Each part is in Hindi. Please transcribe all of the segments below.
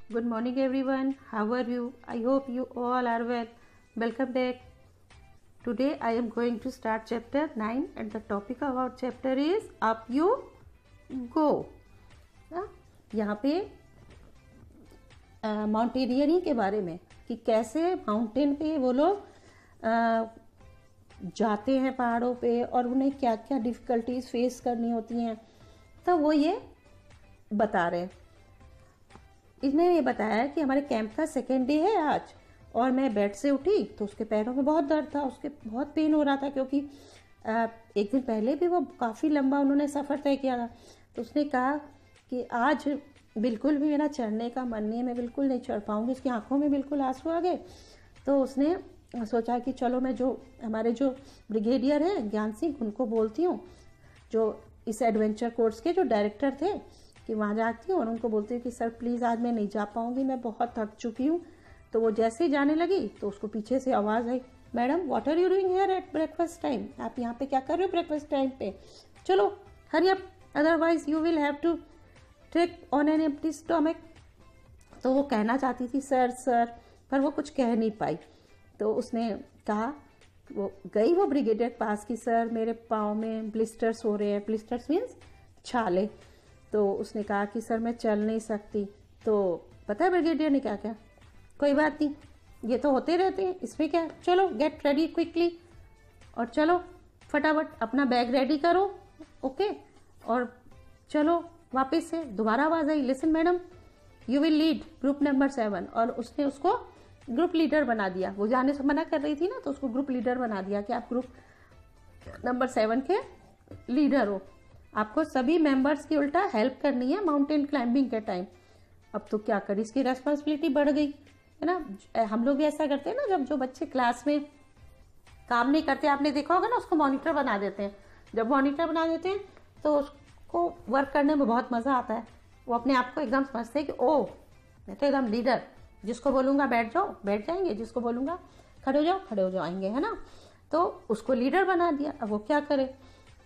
Good morning everyone. How are you? I hope you all are well. Welcome back. Today I am going to start chapter 9 and the topic of our chapter is Up You Go. यहाँ पे माउंटेनियरिंग के बारे में कि कैसे माउंटेन पे वो लोग जाते हैं पहाड़ों पे और उन्हें क्या क्या डिफ़िकल्टीज फेस करनी होती हैं, तो वो ये बता रहे हैं। इसने ये बताया कि हमारे कैंप का सेकेंड डे है आज, और मैं बेड से उठी तो उसके पैरों में बहुत दर्द था, उसके बहुत पेन हो रहा था क्योंकि एक दिन पहले भी वो काफ़ी लंबा उन्होंने सफ़र तय किया था। तो उसने कहा कि आज बिल्कुल भी मेरा चढ़ने का मन नहीं है, मैं बिल्कुल नहीं चढ़ पाऊँगी। उसकी आंखों में बिल्कुल आंसू आ गए। तो उसने सोचा कि चलो मैं जो हमारे जो ब्रिगेडियर हैं ज्ञान सिंह, उनको बोलती हूँ, जो इस एडवेंचर कोर्स के जो डायरेक्टर थे, कि वहाँ जाती हूँ और उनको बोलती हूँ कि सर प्लीज़ आज मैं नहीं जा पाऊँगी, मैं बहुत थक चुकी हूँ। तो वो जैसे ही जाने लगी तो उसको पीछे से आवाज़ आई, madam what are you doing here at breakfast time? आप यहाँ पे क्या कर रहे हो ब्रेकफास्ट टाइम पे? चलो hurry up, otherwise you will have to trek on an empty stomach. तो वो कहना चाहती थी सर सर, पर वो कुछ कह नहीं पाई। तो उसने कहा, वो गई वो ब्रिगेडियर के पास कि सर मेरे पाँव में ब्लिस्टर्स हो रहे हैं। ब्लिस्टर्स मीन्स छाले। तो उसने कहा कि सर मैं चल नहीं सकती। तो पता है ब्रिगेडियर ने क्या कहा, कोई बात नहीं, ये तो होते रहते हैं, इसमें क्या, चलो गेट रेडी क्विकली, और चलो फटाफट अपना बैग रेडी करो, ओके, और चलो वापस से। दोबारा आवाज आई, listen madam you will lead group number 7। और उसने उसको ग्रुप लीडर बना दिया। वो जाने से मना कर रही थी ना, तो उसको ग्रुप लीडर बना दिया कि आप ग्रुप नंबर 7 के लीडर हो, आपको सभी मेंबर्स की उल्टा हेल्प करनी है माउंटेन क्लाइंबिंग के टाइम। अब तो क्या करें, इसकी रेस्पॉन्सिबिलिटी बढ़ गई है ना। हम लोग भी ऐसा करते हैं ना, जब जो बच्चे क्लास में काम नहीं करते, आपने देखा होगा ना, उसको मॉनिटर बना देते हैं। जब मॉनिटर बना देते हैं तो उसको वर्क करने में बहुत मजा आता है। वो अपने आप को एकदम समझते हैं कि ओ मैं तो एकदम लीडर, जिसको बोलूंगा बैठ जाओ बैठ जाएंगे, जिसको बोलूंगा खड़े हो जाओ आएंगे, है ना। तो उसको लीडर बना दिया। अब वो क्या करे,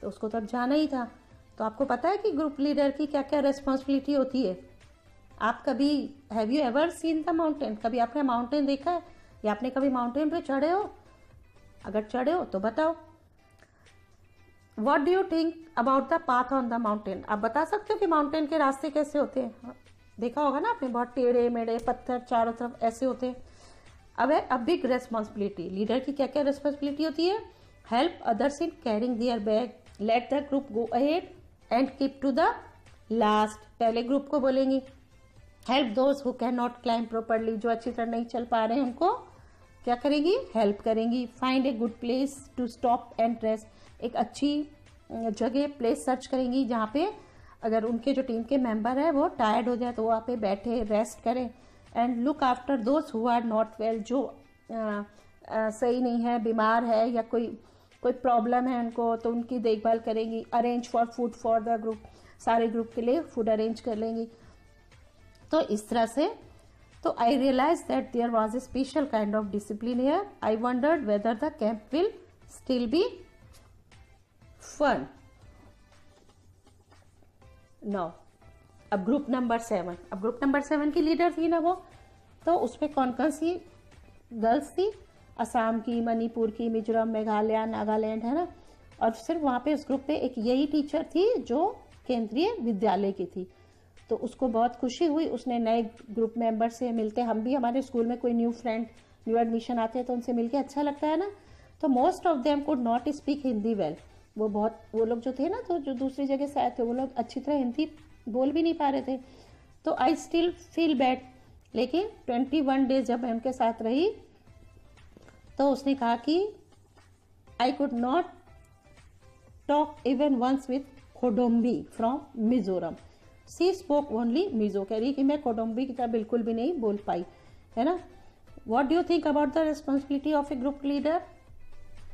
तो उसको तो अब जाना ही था। तो आपको पता है कि ग्रुप लीडर की क्या क्या रेस्पॉन्सिबिलिटी होती है। आप कभी have you ever seen the mountain, कभी आपने माउंटेन देखा है या आपने कभी माउंटेन पे चढ़े हो? अगर चढ़े हो तो बताओ, what do you think about the path on the mountain? आप बता सकते हो कि माउंटेन के रास्ते कैसे होते हैं? देखा होगा ना आपने, बहुत टेढ़े मेढ़े पत्थर चारों तरफ ऐसे होते हैं। अब है अ बिग रेस्पॉन्सिबिलिटी। लीडर की क्या क्या रेस्पॉन्सिबिलिटी होती है? Help others in carrying their bag, let the group go ahead and keep to the last. पहले ग्रुप को बोलेंगी help those who can not climb properly, जो अच्छी तरह नहीं चल पा रहे हैं उनको क्या करेंगी, हेल्प करेंगी। Find a good place to stop and rest, एक अच्छी जगह प्लेस सर्च करेंगी जहाँ पे अगर उनके जो टीम के मेंबर है वो टायर्ड हो जाए तो वहाँ पे बैठे रेस्ट करें। And look after those who are not well, जो सही नहीं है, बीमार है या कोई प्रॉब्लम है उनको, तो उनकी देखभाल करेंगी। Arrange for food for the group, सारे ग्रुप के लिए फूड अरेंज कर लेंगी। तो इस तरह से तो I realise that there was a special kind of discipline here. I wondered whether the camp will still be fun now. अब ग्रुप नंबर 7, अब ग्रुप नंबर 7 की लीडर थी ना वो, तो उसमें कौन कौन सी गर्ल्स थी? असम की, मणिपुर की, मिजोरम, मेघालय, नागालैंड, है ना। और सिर्फ वहां पे उस ग्रुप पे एक यही टीचर थी जो केंद्रीय विद्यालय की थी। तो उसको बहुत खुशी हुई, उसने नए ग्रुप मेंबर से मिलते, हम भी हमारे स्कूल में कोई न्यू फ्रेंड न्यू एडमिशन आते हैं तो उनसे मिलके अच्छा लगता है ना। तो most of them could not speak Hindi well. वो लोग जो थे ना, तो जो दूसरी जगह से आए थे, वो लोग अच्छी तरह हिंदी बोल भी नहीं पा रहे थे। तो आई स्टिल फील बैड। लेकिन 21 डेज जब मैं उनके साथ रही तो उसने कहा कि I could not talk even once with कोडोम्बी from Mizoram. She spoke only Mizo, कह रही कि मैं कोडोम्बी की तरह बिल्कुल भी नहीं बोल पाई, है ना। What do you think about the responsibility of A group leader?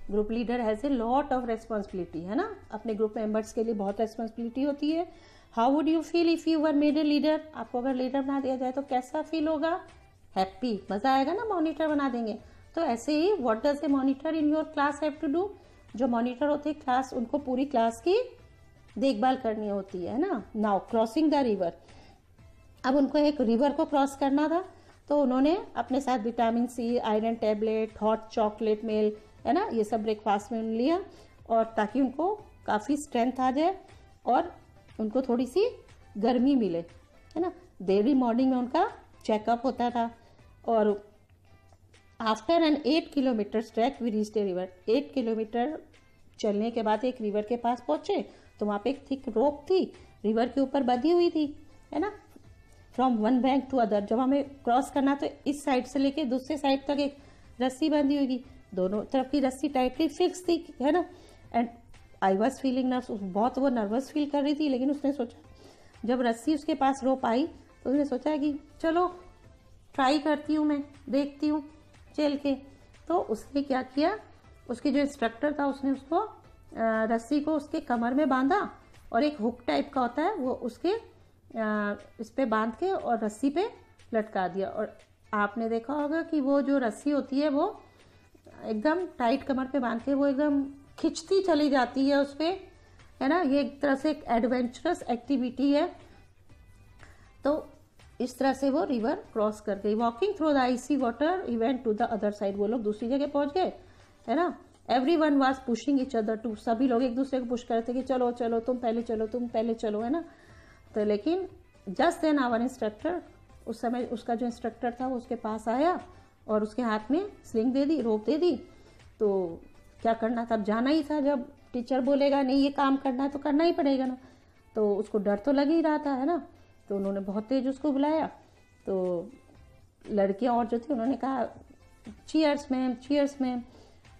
Group leader has a lot of responsibility, है ना। अपने ग्रुप मेंबर्स के लिए बहुत रेस्पॉन्सिबिलिटी होती है। How would you feel if you were made a leader? आपको अगर लीडर बना दिया जाए तो कैसा फील होगा? हैप्पी, मजा आएगा ना, मॉनिटर बना देंगे। तो ऐसे ही what does a monitor in your class have to do? जो मॉनिटर होते हैं क्लास, उनको पूरी क्लास की देखभाल करनी होती है ना। नाउ क्रॉसिंग द रिवर, अब उनको एक रिवर को क्रॉस करना था, तो उन्होंने अपने साथ vitamin C, iron tablet, hot chocolate milk, है ना, ये सब ब्रेकफास्ट में लिया, और ताकि उनको काफ़ी स्ट्रेंथ आ जाए और उनको थोड़ी सी गर्मी मिले, है ना। डेली मॉर्निंग में उनका चेकअप होता था। और after an 8 kilometre track we reached a river. 8 kilometre चलने के बाद एक रिवर के पास पहुंचे, तो वहाँ पे एक थिक रोप थी, रिवर के ऊपर बंधी हुई थी, है ना, from one bank to other. जब हमें क्रॉस करना तो इस साइड से लेके दूसरे साइड तक एक रस्सी बंधी हुई थी, दोनों तरफ की रस्सी टाइटली फिक्स थी, है ना। And I was feeling nervous, बहुत वो नर्वस फील कर रही थी। लेकिन उसने सोचा, जब रस्सी उसके पास रोप आई तो उसने सोचा कि चलो ट्राई करती हूँ, मैं देखती हूँ चल के। तो उसने क्या किया, उसके जो इंस्ट्रक्टर था उसने उसको रस्सी को उसके कमर में बांधा, और एक हुक टाइप का होता है वो उसके इस पे बांध के और रस्सी पे लटका दिया। और आपने देखा होगा कि वो जो रस्सी होती है वो एकदम टाइट कमर पे बांध के वो एकदम खिंचती चली जाती है उस पे, है ना। ये एक तरह से एक एडवेंचरस एक्टिविटी है। तो इस तरह से वो रिवर क्रॉस कर गई। Walking through the icy water he went to the other side. वो लोग दूसरी जगह पहुंच गए, है ना। Everyone was pushing each other too. सभी लोग एक दूसरे को पुश करते कि चलो चलो तुम पहले चलो, तुम पहले चलो, है ना। तो लेकिन जस्ट देन आवर इंस्ट्रक्टर, उस समय उसका जो इंस्ट्रक्टर था वो उसके पास आया और उसके हाथ में स्लिंग दे दी, रोप दे दी। तो क्या करना था, अब जाना ही था। जब टीचर बोलेगा नहीं ये काम करना है तो करना ही पड़ेगा ना। तो उसको डर तो लग ही रहा था, है ना। तो उन्होंने बहुत तेज उसको बुलाया। तो लड़कियां और जो थी उन्होंने कहा चीयर्स मैम, चीयर्स मैम।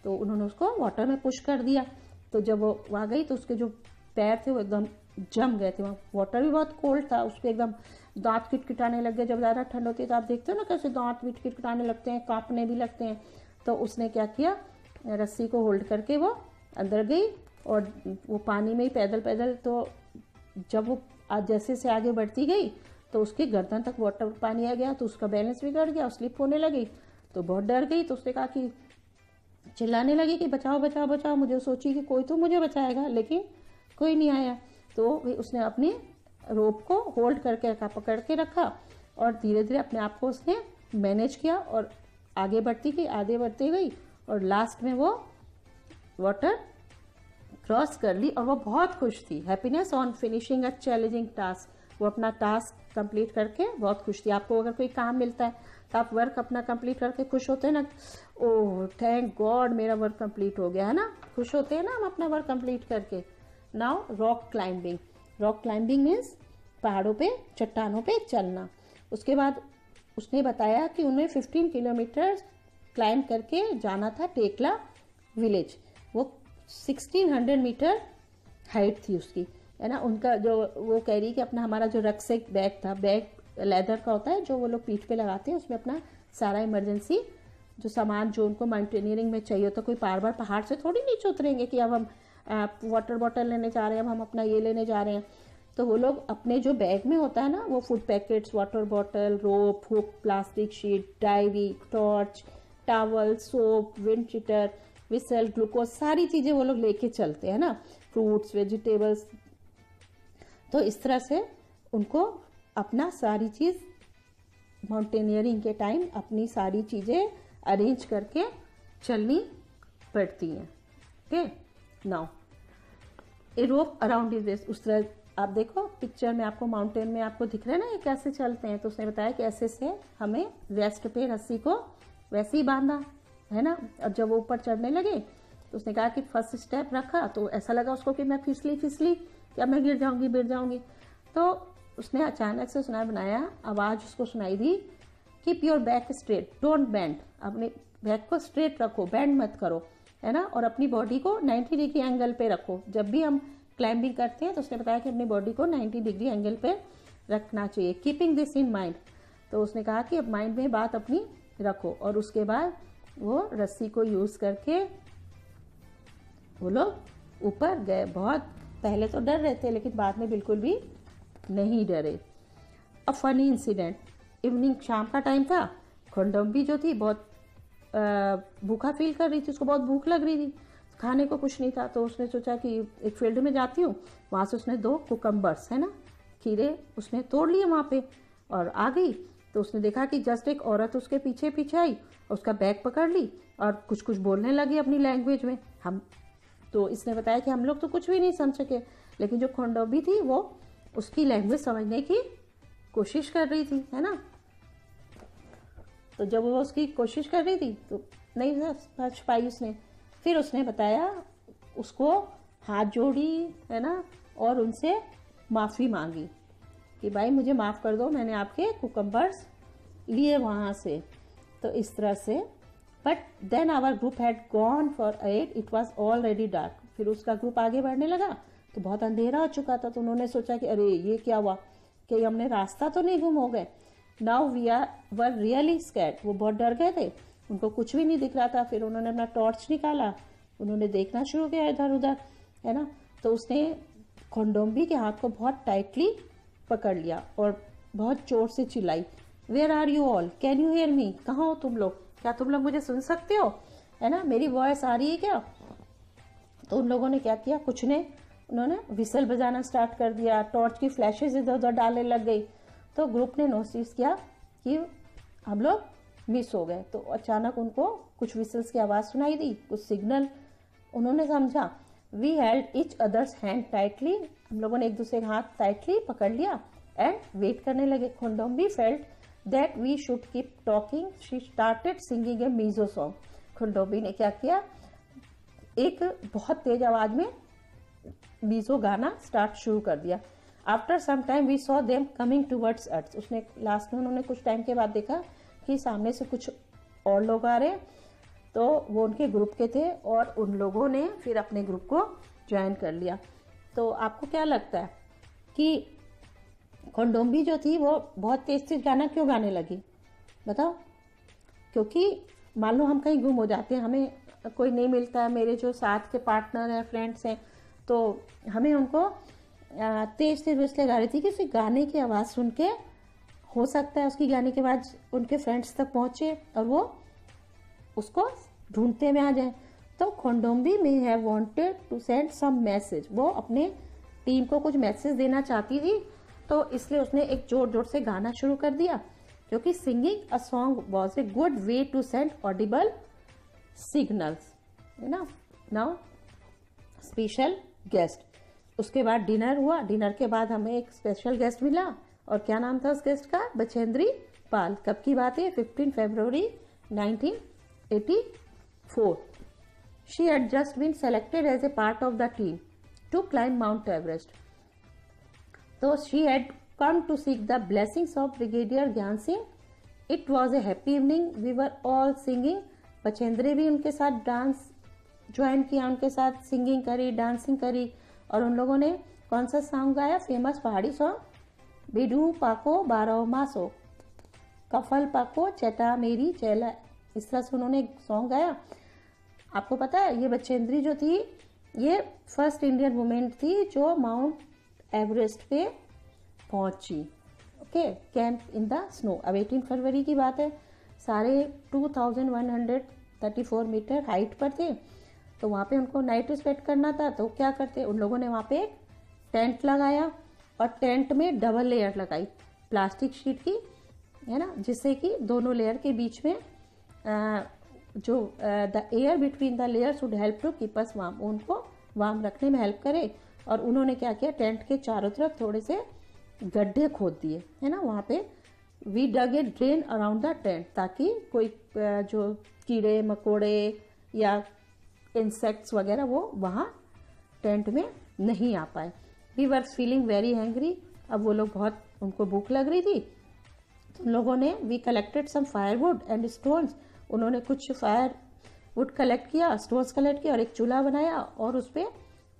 तो उन्होंने उसको वाटर में पुश कर दिया। तो जब वो वहाँ गई तो उसके जो पैर थे वो एकदम जम गए थे। वहाँ वाटर भी बहुत कोल्ड था, उसके एकदम दांत किटकिटाने लग गए। जब ज़्यादा ठंड होती है तो आप देखते हो ना कैसे दांत भी किटकिटाने लगते हैं, कांपने भी लगते हैं। तो उसने क्या किया, रस्सी को होल्ड करके वो अंदर गई और वो पानी में ही पैदल पैदल, तो जब वो जैसे से आगे बढ़ती गई तो उसके गर्दन तक वाटर पानी आ गया, तो उसका बैलेंस बिगड़ गया, स्लिप होने लगी। तो बहुत डर गई। तो उसने कहा कि चिल्लाने लगी कि बचाओ बचाओ बचाओ मुझे। सोची कि कोई तो मुझे बचाएगा, लेकिन कोई नहीं आया। तो उसने अपनी रोप को होल्ड करके रखा, पकड़ के रखा, और धीरे धीरे अपने आप को उसने मैनेज किया और आगे बढ़ती गई, आगे बढ़ती गई, और लास्ट में वो वाटर क्रॉस कर ली। और वो बहुत खुश थी। Happiness on finishing a challenging task. वो अपना टास्क कंप्लीट करके बहुत खुश थी। आपको अगर कोई काम मिलता है तो आप वर्क अपना कंप्लीट करके खुश होते हैं ना, ओह थैंक गॉड मेरा वर्क कंप्लीट हो गया, है ना। खुश होते हैं ना हम अपना वर्क कंप्लीट करके। Now rock climbing. Rock climbing means पहाड़ों पे, चट्टानों पे चलना। उसके बाद उसने बताया कि उन्हें 15 किलोमीटर क्लाइंब करके जाना था टेकला विलेज। वो 1600 मीटर हाइट थी उसकी, है ना। उनका जो वो कह रही कि अपना हमारा जो रक्सेक बैग था, बैग लेदर का होता है जो वो लोग पीठ पे लगाते हैं, उसमें अपना सारा इमरजेंसी जो सामान जो उनको माउंटेनियरिंग में चाहिए होता है। कोई बार बार पहाड़ से थोड़ी नीचे उतरेंगे कि अब हम वाटर बॉटल लेने जा रहे हैं, अब हम अपना ये लेने जा रहे हैं। तो वो लोग अपने जो बैग में होता है ना, वो food packets, water bottle, rope, hook, plastic sheet, diary, torch, towel, soap, wind cheater, whistle, glucose, सारी चीजें वो लोग लेके चलते हैं ना, फ्रूट्स, वेजिटेबल्स। तो इस तरह से उनको अपना सारी चीज माउंटेनियरिंग के टाइम अपनी सारी चीजें अरेंज करके चलनी पड़ती हैं। ओके, नाउ ए रोप अराउंड हिज वेस्ट। उस तरह आप देखो पिक्चर में आपको माउंटेन में आपको दिख रहा है ना ये कैसे चलते हैं। तो उसने बताया कि ऐसे से हमें वेस्ट पे रस्सी को वैसे ही बांधा, है ना। और जब वो ऊपर चढ़ने लगे तो उसने कहा कि फर्स्ट स्टेप रखा तो ऐसा लगा उसको कि मैं फिसली कि अब मैं गिर जाऊंगी। तो उसने अचानक से बनाया आवाज उसको सुनाई दी, keep your back straight, don't bend. अपने बैक को स्ट्रेट रखो, बेंड मत करो, है ना। और अपनी बॉडी को 90 डिग्री एंगल पे रखो। जब भी हम क्लाइंबिंग करते हैं तो उसने बताया कि अपनी बॉडी को 90 डिग्री एंगल पे रखना चाहिए, कीपिंग दिस इन माइंड। तो उसने कहा कि अब माइंड में बात अपनी रखो। और उसके बाद वो रस्सी को यूज करके वो लोग ऊपर गए। बहुत पहले तो डर रहे थे लेकिन बाद में बिल्कुल भी नहीं डरे। अ फनी इंसिडेंट, इवनिंग, शाम का टाइम था। खुंडम्बी जो थी बहुत भूखा फील कर रही थी, उसको बहुत भूख लग रही थी, खाने को कुछ नहीं था। तो उसने सोचा कि एक फील्ड में जाती हूँ, वहाँ से उसने 2 कुकम्बर्स, है ना, खीरे उसने तोड़ लिए वहाँ पे। और आ गई तो उसने देखा कि जस्ट एक औरत उसके पीछे पीछे आई, उसका बैग पकड़ ली और कुछ कुछ बोलने लगी अपनी लैंग्वेज में। हम तो इसने बताया कि हम लोग तो कुछ भी नहीं समझ सके, लेकिन जो खंडोबी थी वो उसकी लैंग्वेज समझने की कोशिश कर रही थी, है ना। तो जब वो उसकी कोशिश कर रही थी तो नहीं समझ पाई उसने। फिर उसने बताया, उसको हाथ जोड़ी, है ना, और उनसे माफ़ी मांगी कि भाई मुझे माफ़ कर दो, मैंने आपके कुकम्बर्स लिए वहाँ से। तो इस तरह से, but then our group had gone for eight, it was already dark. फिर उसका ग्रुप आगे बढ़ने लगा तो बहुत अंधेरा हो चुका था। तो उन्होंने सोचा कि अरे ये क्या हुआ, कि हमने रास्ता तो नहीं गुम हो गए। Now we were really scared, वो बहुत डर गए थे, उनको कुछ भी नहीं दिख रहा था। फिर उन्होंने अपना टॉर्च निकाला, उन्होंने देखना शुरू किया इधर उधर, है ना। तो उसने खंडोबी के हाथ को बहुत टाइटली पकड़ लिया और बहुत जोर से चिल्लाई, where are you all, can you hear me, कहाँ हो तुम लोग, क्या तुम लोग मुझे सुन सकते हो, है ना, मेरी वॉइस आ रही है क्या। तो उन लोगों ने क्या किया, कुछ ने उन्होंने विसल बजाना स्टार्ट कर दिया, टॉर्च की फ्लैशेज इधर उधर डालने लग गई। तो ग्रुप ने नोटिस किया कि हम लोग मिस हो गए। तो अचानक उनको कुछ विसल्स की आवाज़ सुनाई दी, कुछ सिग्नल। उन्होंने समझा, we held each other's hand tightly, हम लोगों ने एक दूसरे का हाथ टाइटली पकड़ लिया एंड वेट करने लगे। खंडोबी felt that we should keep talking, she started singing a Mizo song. खंडोबी ने क्या किया, एक बहुत तेज आवाज में मीजो गाना स्टार्ट शुरू कर दिया। After some time we saw them coming towards us, उसने लास्ट में उन्होंने कुछ टाइम के बाद देखा कि सामने से कुछ और लोग आ रहे। तो वो उनके ग्रुप के थे और उन लोगों ने फिर अपने ग्रुप को ज्वाइन कर लिया। तो आपको क्या लगता है कि खंडोबी जो थी वो बहुत तेज तेज गाना क्यों गाने लगी, बताओ। क्योंकि मान लो हम कहीं गुम हो जाते हैं, हमें कोई नहीं मिलता है, मेरे जो साथ के पार्टनर हैं, फ्रेंड्स हैं, तो हमें उनको तेज तेज इसलिए गा रही थी कि उसे गाने की आवाज़ सुन के हो सकता है उसकी गाने के बाद उनके फ्रेंड्स तक पहुंचे और वो उसको ढूंढते में आ जाए। तो खंडोबी may have wanted to send some message, वो अपने टीम को कुछ मैसेज देना चाहती थी, तो इसलिए उसने एक जोर जोर से गाना शुरू कर दिया। क्योंकि singing a song was a good way to send audible signals, है ना। नाउ स्पेशल गेस्ट, उसके बाद डिनर हुआ, डिनर के बाद हमें एक स्पेशल गेस्ट मिला। और क्या नाम था उस गेस्ट का, बचेंद्री पाल। कब की बात है, 15 फरवरी 1984। She had just been selected as a part of the team to climb Mount Everest. तो she had come to seek the blessings of Brigadier Gyan Singh. It was a happy evening. We were all singing. Bachendri भी उनके साथ डांस ज्वाइन किया, उनके साथ सिंगिंग करी, डांसिंग करी। और उन लोगों ने कौन सा सॉन्ग गाया, फेमस पहाड़ी सॉन्ग, बिडू पाको बारह मासो, कफल पाको चटा मेरी चैला, इस तरह से उन्होंने एक सॉन्ग गाया। आपको पता है ये बचेंद्री जो थी ये फर्स्ट इंडियन वुमेन थी जो माउंट एवरेस्ट पे पहुंची। Okay, camp in the snow. अब 18 फरवरी की बात है, सारे 2134 मीटर हाइट पर थे। तो वहाँ पे उनको नाइट स्पेंड करना था, तो क्या करते, उन लोगों ने वहाँ पे एक टेंट लगाया और टेंट में डबल लेयर लगाई प्लास्टिक शीट की, है ना, जिससे कि दोनों लेयर के बीच में जो the air between the layers would help to keep us warm, उनको वार्म रखने में हेल्प करे। और उन्होंने क्या किया, टेंट के चारों तरफ थोड़े से गड्ढे खोद दिए, है ना, वहाँ पे we dug a drain around the tent, ताकि कोई जो कीड़े मकोड़े या इंसेक्ट्स वगैरह वो वहाँ टेंट में नहीं आ पाए। We were feeling very hungry, अब वो लोग बहुत, उनको भूख लग रही थी। तो उन लोगों ने we collected some firewood and stones, उन्होंने कुछ फायर वुड कलेक्ट किया, स्टोन्स कलेक्ट किया और एक चूल्हा बनाया और उस पर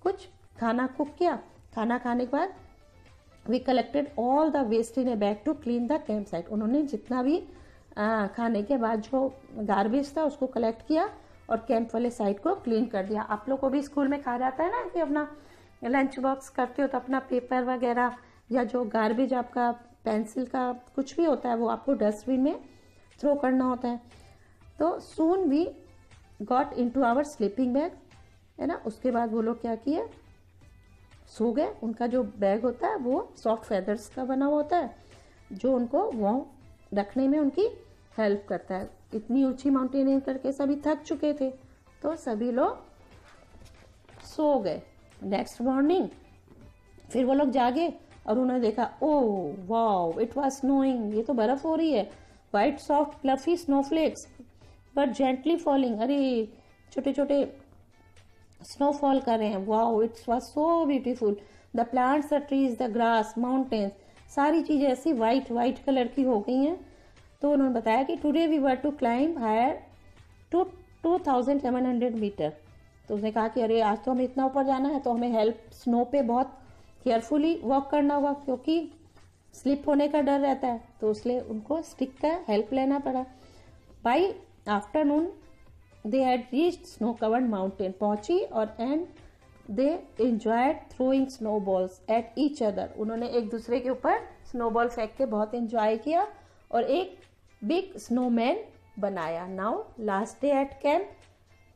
कुछ खाना कुक किया। खाना खाने के बाद we collected all the waste in a bag to clean the camp site, उन्होंने जितना भी खाने के बाद जो गार्बेज था उसको कलेक्ट किया और कैंप वाले साइट को क्लीन कर दिया। आप लोग को भी स्कूल में कहा जाता है ना कि अपना लंच बॉक्स करते हो तो अपना पेपर वगैरह या जो गार्बेज आपका पेंसिल का कुछ भी होता है वो आपको डस्टबिन में थ्रो करना होता है। तो soon we got into our sleeping bag, है ना। उसके बाद वो लोग क्या किए, सो गए। उनका जो बैग होता है वो सॉफ्ट फेदर्स का बना हुआ होता है, जो उनको वो रखने में उनकी हेल्प करता है। इतनी ऊंची माउंटेनियरिंग करके सभी थक चुके थे, तो सभी लोग सो गए। नेक्स्ट मॉर्निंग फिर वो लोग जागे और उन्होंने देखा, oh wow, it was snowing, ये तो बर्फ हो रही है। White soft fluffy snowflakes but gently falling, अरे छोटे छोटे स्नोफॉल कर रहे हैं। Wow, it's was so beautiful. The plants, the trees, the grass, mountains, सारी चीजें ऐसी वाइट वाइट कलर की हो गई हैं। तो उन्होंने बताया कि today we were to climb higher to 2700 metres. तो उसने कहा कि अरे आज तो हमें इतना ऊपर जाना है, तो हमें हेल्प स्नो पे बहुत केयरफुली वॉक करना होगा, क्योंकि स्लिप होने का डर रहता है। तो इसलिए उनको स्टिक का हेल्प लेना पड़ा। By afternoon they had reached snow covered mountain, पहुंची और and they enjoyed throwing snowballs at each other. उन्होंने एक दूसरे के ऊपर स्नोबॉल फेंक के बहुत एंजॉय किया और एक बिग स्नोमैन बनाया। Now last day at camp,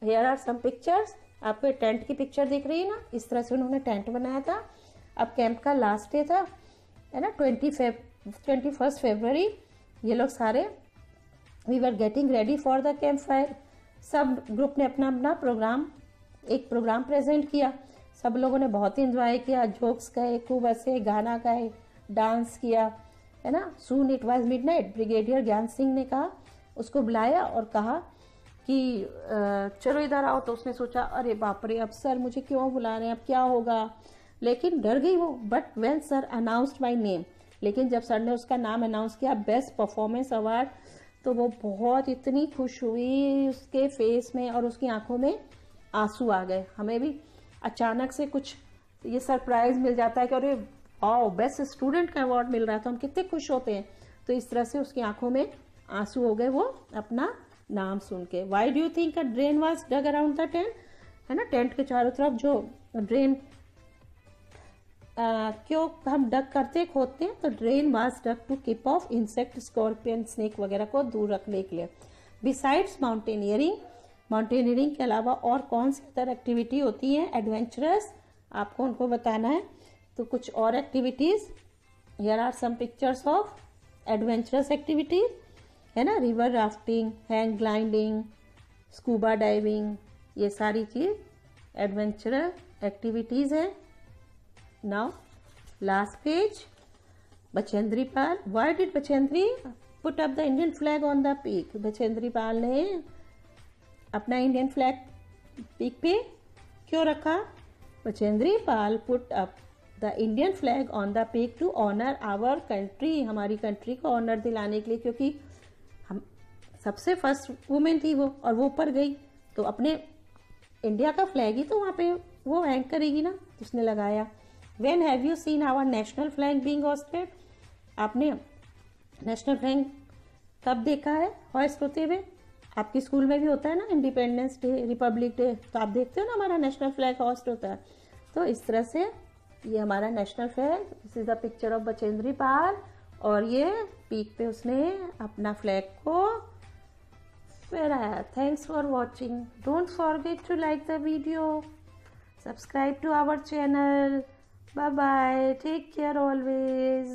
here are some pictures. आपको टेंट की पिक्चर दिख रही है ना, इस तरह से उन्होंने टेंट बनाया था। अब कैंप का लास्ट डे था, है ना, 21 फरवरी। ये लोग सारे we were getting ready for the camp fire. सब ग्रुप ने अपना अपना एक प्रोग्राम प्रेजेंट किया। सब लोगों ने बहुत इंजॉय किया, जोक्स कहे, खूब हंसे, गाना गाए, डांस किया, है ना। Soon it was midnight. Brigadier ज्ञान सिंह ने कहा, उसको बुलाया और कहा कि चलो इधर आओ। तो उसने सोचा, अरे बाप रे, अब सर मुझे क्यों बुला रहे हैं, अब क्या होगा। लेकिन डर गई वो। But when sir announced my name, लेकिन जब सर ने उसका नाम अनाउंस किया, बेस्ट परफॉर्मेंस अवार्ड, तो वो बहुत इतनी खुश हुई, उसके फेस में और उसकी आंखों में आंसू आ गए। हमें भी अचानक से कुछ ये सरप्राइज मिल जाता है कि अरे वाओ, बेस्ट स्टूडेंट का अवार्ड मिल रहा है, तो हम कितने खुश होते हैं। तो इस तरह से उसकी आंखों में आंसू हो गए वो अपना नाम सुन के। Why do you think a drain was dug around the tent, है ना, टेंट के चारों तरफ जो ड्रेन क्यों हम डग करते खोदते हैं, तो drain was dug to keep off insect, scorpion, snake वगैरह को दूर रखने के लिए। बिसाइड्स माउंटेनियरिंग के अलावा और कौन सी अदर एक्टिविटी होती हैं एडवेंचरस, आपको उनको बताना है। तो कुछ और activities, here are some pictures of adventurous activities, है ना, river rafting, hang gliding, scuba diving, ये सारी चीज एडवेंचरस एक्टिविटीज है। Now, last page, Bachendri Pal. Why did Bachendri put up the Indian flag on the peak? Bachendri Pal ने अपना इंडियन फ्लैग पीक पे क्यों रखा? Bachendri Pal put up the Indian flag on the peak to honor our country, हमारी कंट्री को ऑनर दिलाने के लिए, क्योंकि हम सबसे फर्स्ट वुमेन थी वो, और वो ऊपर गई तो अपने इंडिया का फ्लैग ही तो वहाँ पे वो हैंग करेगी ना, उसने लगाया। When have you seen our national flag being hoisted? आपने नेशनल फ्लैग कब देखा है हॉइस्ट होते हुए? आपके स्कूल में भी होता है ना, इंडिपेंडेंस डे, रिपब्लिक डे, तो आप देखते हो ना हमारा नेशनल फ्लैग हॉइस्ट होता है। तो इस तरह से ये हमारा national flag, this is the picture of Bachendri Pal, और ये पीक पे उसने अपना फ्लैग को फहराया। Thanks for watching. Don't forget to like the video, subscribe to our channel. Bye bye, take care always.